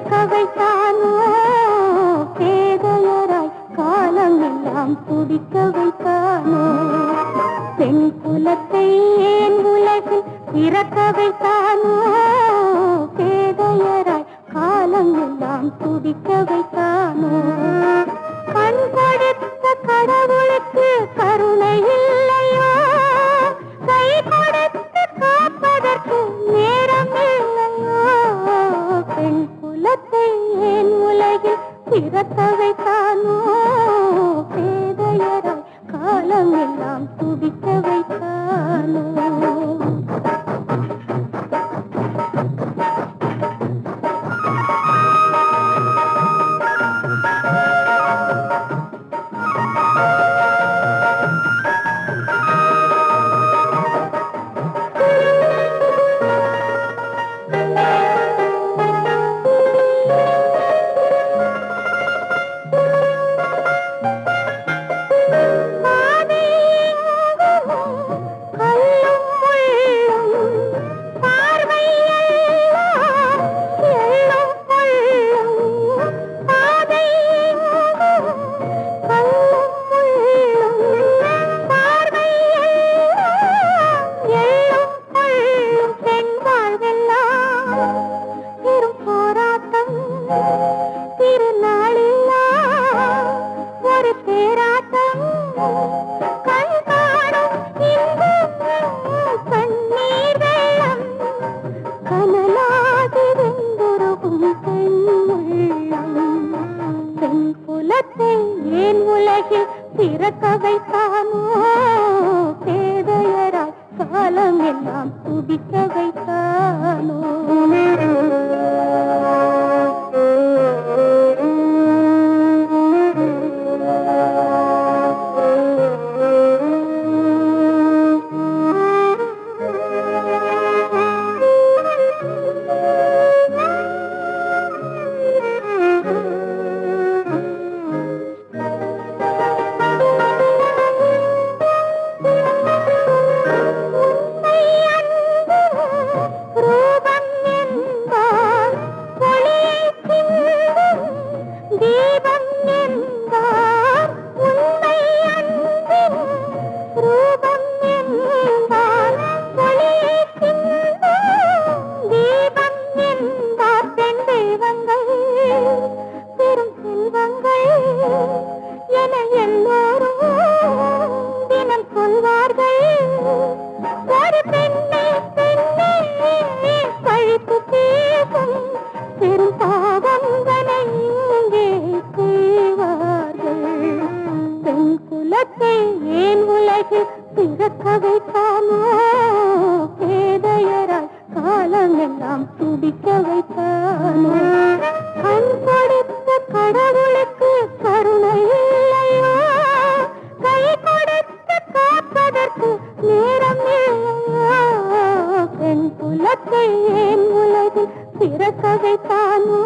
பிறக்க வைத்தானோ பேதையராய் காலம் எல்லாம் துடிக்க வைத்தானோ பெண் குலத்தை ஏன் உலகில் பிறக்க வைத்தானோ பேதையராய் காலம் எல்லாம் துடிக்க வைத்தானோ கண் கொடுத்த கடவுளுக்கு கருணை இல்லையோ கை கொடுத்து காப்பதற்கு நேரம் இல்லையோ பெண் குலத்தை ஏன் உலகில் பிறக்க வைத்தானோ பேதையராய் காலம் எல்லாம் துடிக்க வைத்தானோ ஏன் உலகில் பிறக்க வைத்தானோ பேதையராய் காலம் எல்லாம் துடிக்க வைத்தானோ ஏன் உலகில் பிறக்க வைத்தானோ பேதையராய் காலம் எல்லாம் துடிக்க வைத்தானோ கண் கொடுத்த கடவுளுக்கு கருணை இல்லையோ கை கொடுத்து காப்பதற்கு நேரம் இல்லையோ பெண் குலத்தை ஏன் உலகில் பிறக்க வைத்தானோ